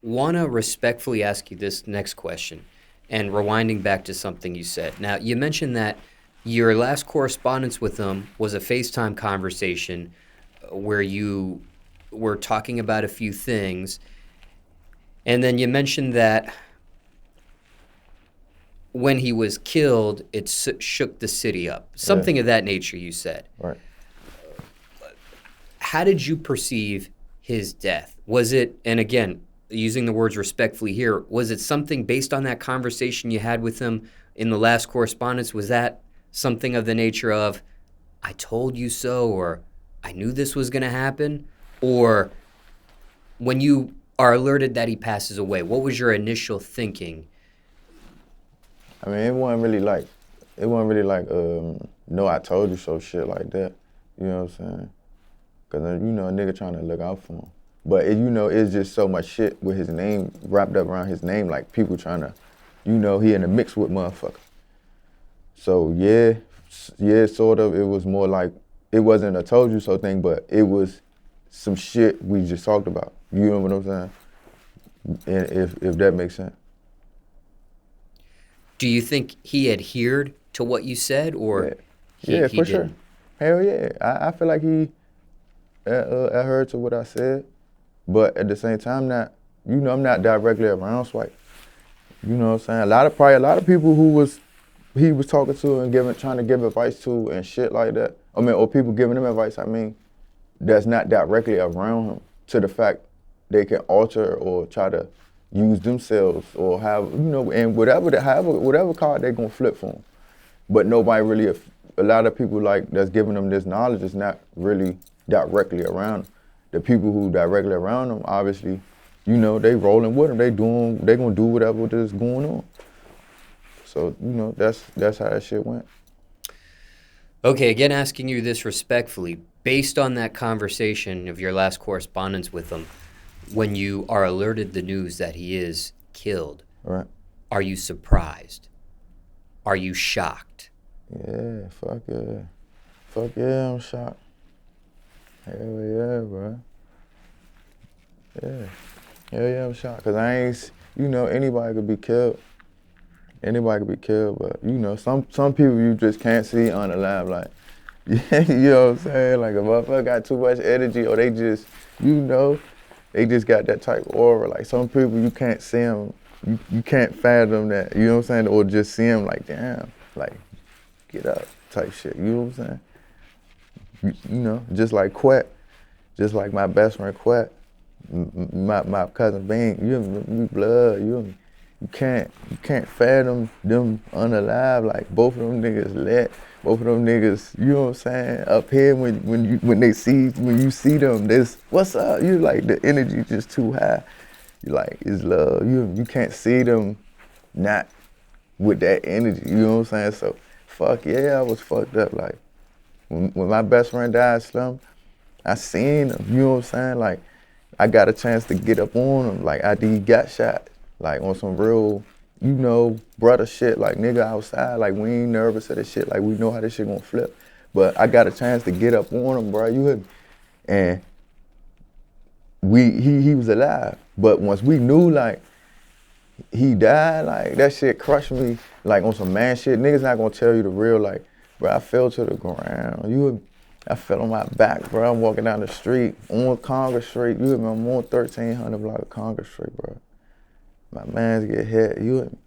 want to respectfully ask you this next question and rewinding back to something you said. Now, you mentioned that your last correspondence with him was a FaceTime conversation where you were talking about a few things. And then you mentioned that when he was killed, it shook the city up. Something of that nature, you said. Right. How did you perceive his death? Was it, and again, using the words respectfully here, was it something based on that conversation you had with him in the last correspondence? Was that something of the nature of, I told you so, or I knew this was going to happen? Or when you are alerted that he passes away, what was your initial thinking? I mean, it wasn't really like, no, I told you so shit like that. You know what I'm saying? Because, you know, a nigga trying to look out for him. But, you know, it's just so much shit with his name, wrapped up around his name, like people trying to, you know, he in the mix with motherfuckers. So, yeah, sort of. It was more like, it wasn't a told you so thing, but it was some shit we just talked about. You know what I'm saying? And if that makes sense. Do you think he adhered to what you said, or he for didn't? Sure. Hell yeah. I feel like he adhered to what I said, but at the same time, I'm not directly around Swipe. You know what I'm saying? A lot of people he was talking to and trying to give advice to and shit like that. I mean, or people giving him advice, that's not directly around him, to the fact they can alter or try to use themselves or have, you know, and whatever card they're gonna flip for him. But nobody really, a lot of people like that's giving them this knowledge is not really directly around them. The people who directly around them, obviously, you know, they rolling with them. They gonna do whatever that's going on. So, you know, that's how that shit went. Okay, again, asking you this respectfully, based on that conversation of your last correspondence with him, when you are alerted the news that he is killed, right, are you surprised? Are you shocked? Yeah, fuck yeah, I'm shocked. Hell yeah, bro. Yeah. Hell yeah, I'm shocked. Cause I ain't, you know, anybody could be killed. Anybody could be killed, but you know, some people you just can't see on the live, like, you know what I'm saying? Like a motherfucker got too much energy, or they just, you know, they just got that type of aura. Like some people you can't see them, you can't fathom that, you know what I'm saying? Or just see them like, damn, like, get up type shit, you know what I'm saying? You know, just like Quet, just like my best friend Quet, my cousin Bing, you blood, you can't fathom them unalive. Like both of them niggas lit, both of them niggas, you know what I'm saying, up here when you see them, this what's up? You like the energy just too high. You like it's love. You can't see them not with that energy, you know what I'm saying? So fuck yeah, I was fucked up. Like when my best friend died, Slim, I seen him, you know what I'm saying? Like I got a chance to get up on him, like after he got shot, like on some real, you know, brother shit, like nigga outside, like we ain't nervous of this shit, like we know how this shit gonna flip. But I got a chance to get up on him, bro, you heard me? And he was alive. But once we knew like he died, like that shit crushed me, like on some man shit. Niggas not gonna tell you the real, like, bro, I fell to the ground. I fell on my back, bro. I'm walking down the street on Congress Street. You hear me? I'm on 1300 block of Congress Street, bro. My mans get hit, you hear me?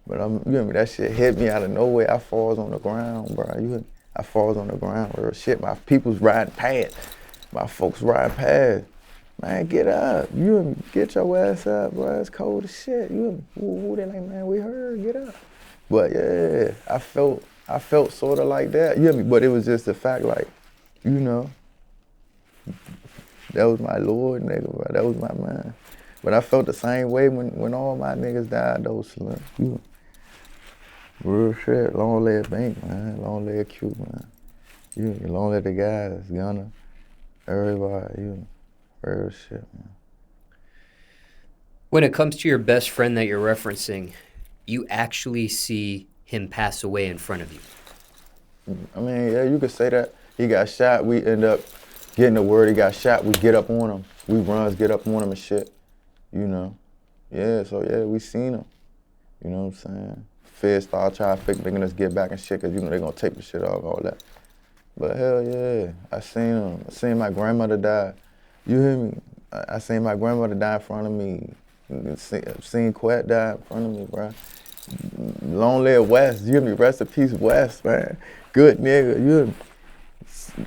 But you hear me? That shit hit me out of nowhere. I falls on the ground, bro. You hear me? I falls on the ground, real shit. My people's riding past. My folks riding past. Man, get up. You hear me? Get your ass up, bro. It's cold as shit. You hear me? Ooh, they like, man, we heard, get up. But yeah, I felt sort of like that, you hear me? But it was just the fact, like, you know, that was my Lord, nigga, bro. That was my man. But I felt the same way when all my niggas died, though, Slim. You, real shit. Long live Bank, man. Long live Q, man. You, long live the guys, Gunna, everybody, you, real shit, man. When it comes to your best friend that you're referencing, you actually see him pass away in front of you. I mean, yeah, you could say that. He got shot. We end up getting the word he got shot. We get up on him. We runs, get up on him and shit. you know. Yeah, so yeah, we seen them. You know what I'm saying? Feds start trying to fake making us get back and shit, cause you know they gonna take the shit off, all that. But hell yeah, I seen them. I seen my grandmother die. You hear me? I seen my grandmother die in front of me. Seen Quet die in front of me, bro. Long live West. You hear me? Rest in peace, West, man. Good nigga. You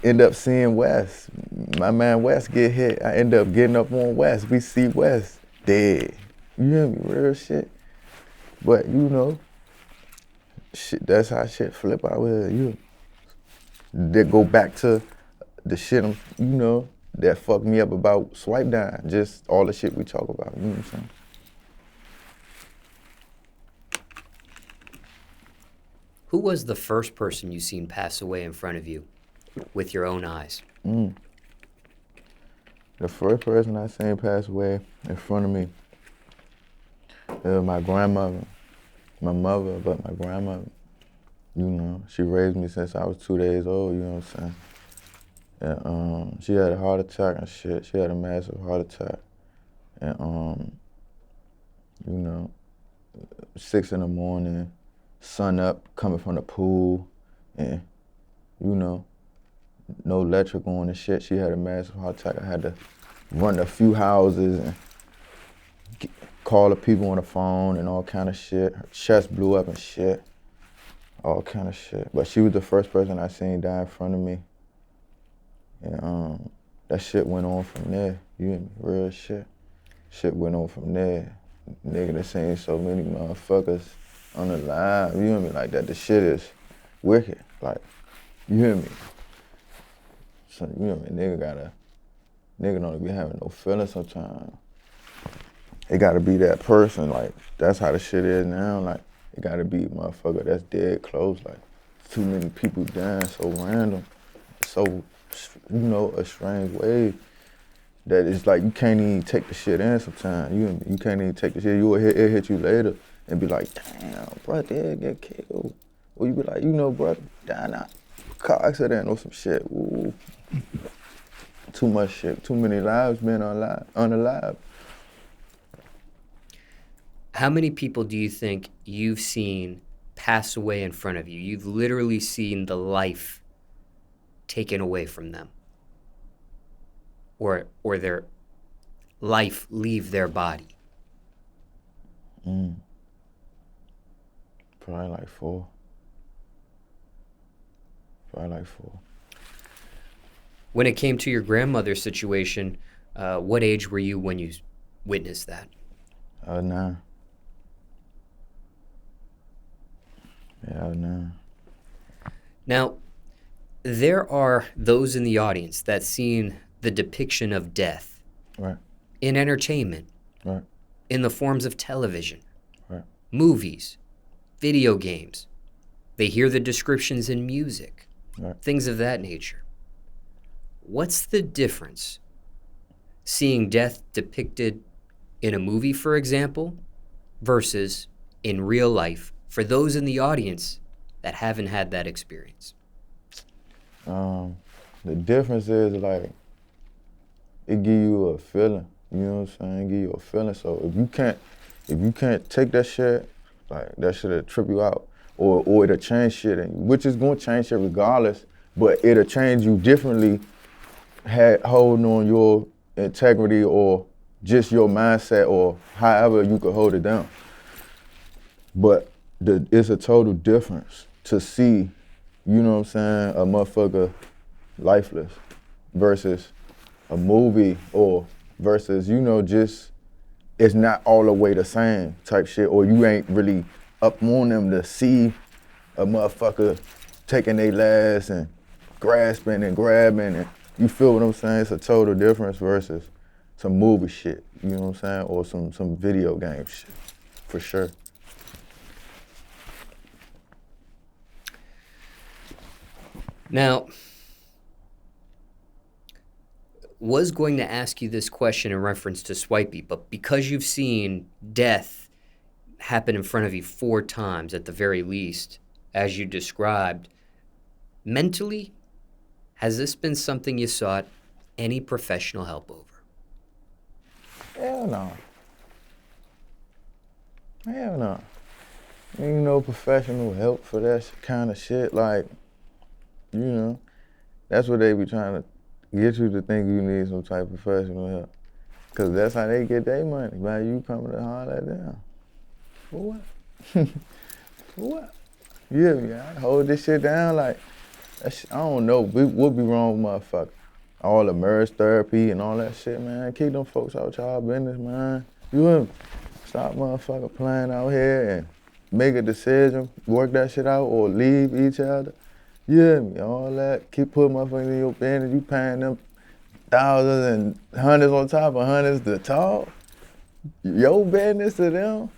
end up seeing West. My man West get hit. I end up getting up on West. We see West dead. You hear me? Real shit. But you know, shit, that's how shit flip out here. You they go back to the shit you know, that fucked me up about Swipe dying. Just all the shit we talk about. You know what I'm saying? Who was the first person you seen pass away in front of you with your own eyes? The first person I seen pass away in front of me, it was my grandmother. My mother, but my grandmother. You know, she raised me since I was 2 days old, you know what I'm saying? And she had a heart attack and shit. She had a massive heart attack. And you know, 6 in the morning, sun up, coming from the pool, and you know, no electric on and shit. She had a massive heart attack. I had to run to a few houses and call the people on the phone and all kind of shit. Her chest blew up and shit. All kind of shit. But she was the first person I seen die in front of me. And that shit went on from there. You hear me? Real shit. Shit went on from there. Nigga, they seen so many motherfuckers on the line. You hear me? Like that. The shit is wicked. Like, you hear me? So, you know me? Nigga don't be having no feelings sometimes. It gotta be that person. Like, that's how the shit is now. Like, it gotta be a motherfucker that's dead close. Like, too many people dying so random, so, you know, a strange way that it's like you can't even take the shit in sometimes. You can't even take the shit. It hit you later and be like, damn, bro, did get killed. Or you be like, you know, bro, died in a car accident or some shit. Ooh. Too much shit. Too many lives being unalive. How many people do you think you've seen pass away in front of you? You've literally seen the life taken away from them, or their life leave their body. Probably like 4. When it came to your grandmother's situation, what age were you when you witnessed that? 9. Yeah, 9. Now, there are those in the audience that seen the depiction of death Right. in entertainment, Right. in the forms of television, Right. movies, video games. They hear the descriptions in music, Right. things of that nature. What's the difference seeing death depicted in a movie, for example, versus in real life for those in the audience that haven't had that experience? The difference is like it give you a feeling. You know what I'm saying? It give you a feeling. So if you can't take that shit, like that shit'll trip you out, or it'll change shit, which is gonna change shit regardless. But it'll change you differently, holding on your integrity or just your mindset or however you could hold it down. But it's a total difference to see, you know what I'm saying, a motherfucker lifeless versus a movie or versus, you know, just it's not all the way the same type shit, or you ain't really up on them to see a motherfucker taking their last and grasping and grabbing, and you feel what I'm saying? It's a total difference versus some movie shit, you know what I'm saying, or some video game shit, for sure. Now, was going to ask you this question in reference to Swipey, but because you've seen death happen in front of you 4 times at the very least, as you described, mentally, has this been something you sought any professional help over? Hell no. Hell no. Ain't no professional help for that kind of shit. Like, you know, that's what they be trying to get you to think you need some type of professional help. Cause that's how they get their money, by you coming to holler at them. For what? For what? Yeah, I hold this shit down like, I don't know, what be wrong with motherfuckers? All the marriage therapy and all that shit, man. Keep them folks out y'all business, man. You hear me? Stop motherfucker playing out here and make a decision, work that shit out, or leave each other. You hear me? All that. Keep putting motherfuckers in your business. You paying them thousands and hundreds on top of hundreds to talk. Your business to them.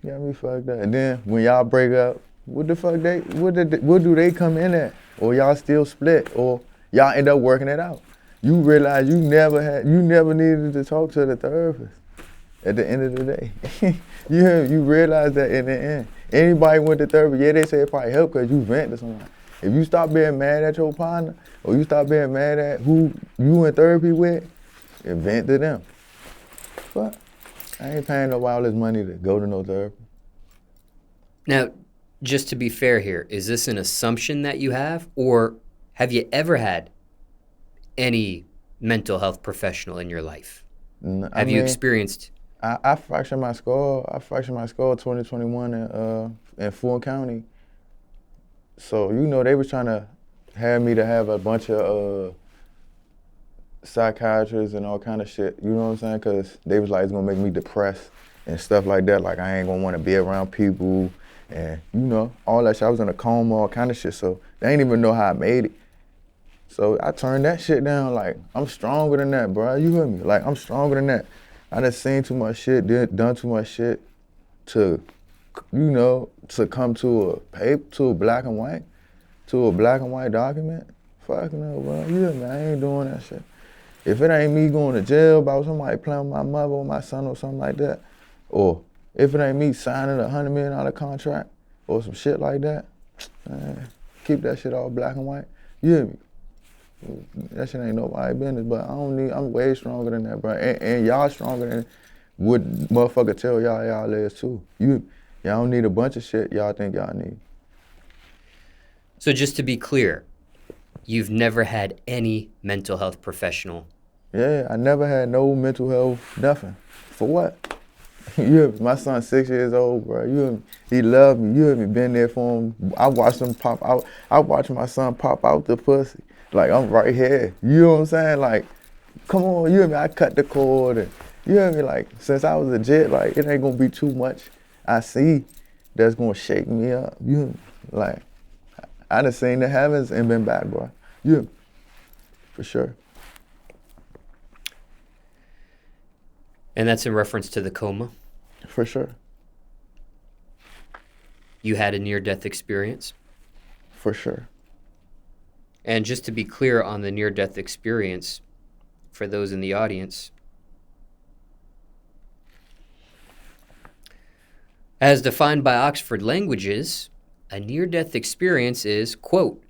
Got me fucked up. And then when y'all break up, what do they come in at? Or y'all still split? Or y'all end up working it out? You realize you never needed to talk to the therapist at the end of the day. You realize that in the end. Anybody went to therapy, yeah, they say it probably helped because you vent to someone. If you stop being mad at your partner, or you stop being mad at who you in therapy with, and vent to them. But I ain't paying nobody all this money to go to no therapy. Now, just to be fair here, is this an assumption that you have, or have you ever had any mental health professional in your life? Have you experienced? I fractured my skull. I fractured my skull 2021 in Fulton County. So, you know, they was trying to have me to have a bunch of psychiatrists and all kind of shit. You know what I'm saying? Because they was like, it's going to make me depressed and stuff like that. Like, I ain't going to want to be around people and, you know, all that shit. I was in a coma, all kind of shit. So they ain't even know how I made it. So I turned that shit down. Like, I'm stronger than that, bro. You hear me? Like, I'm stronger than that. I done seen too much shit, done too much shit to, you know, to come to a paper, to a black and white document. Fuck no, bro. You hear me? I ain't doing that shit. If it ain't me going to jail about somebody playing with my mother or my son or something like that, or if it ain't me signing a $100 million contract or some shit like that, man, keep that shit all black and white. You hear me? That shit ain't nobody's business, but I'm way stronger than that, bro. And y'all stronger than what motherfucker tell y'all is too. Y'all don't need a bunch of shit y'all think y'all need. So just to be clear, you've never had any mental health professional? Yeah, I never had no mental health, nothing. For what? You hear me? My son's 6 years old, bro. You hear me? He loved me. You hear me? Been there for him. I watched him pop out. I watched my son pop out the pussy. Like, I'm right here. You know what I'm saying? Like, come on, you hear me? I cut the cord. And, you hear me? Like, since I was a jet, like, it ain't gonna be too much I see that's gonna shake me up. You hear me? Like, I done seen the heavens and been back, bro. You hear me? For sure. And that's in reference to the coma? For sure. You had a near-death experience? For sure. And just to be clear on the near-death experience, for those in the audience, as defined by Oxford Languages, a near-death experience is, quote,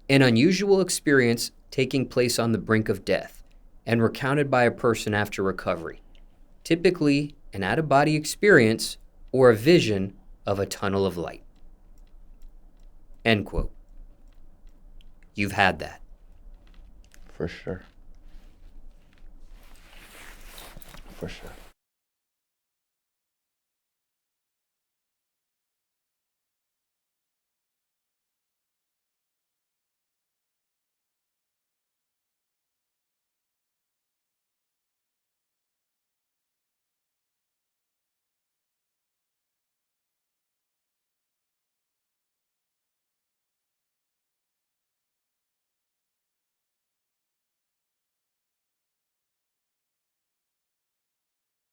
an unusual experience taking place on the brink of death and recounted by a person after recovery, typically an out-of-body experience or a vision of a tunnel of light, end quote. You've had that. For sure. For sure.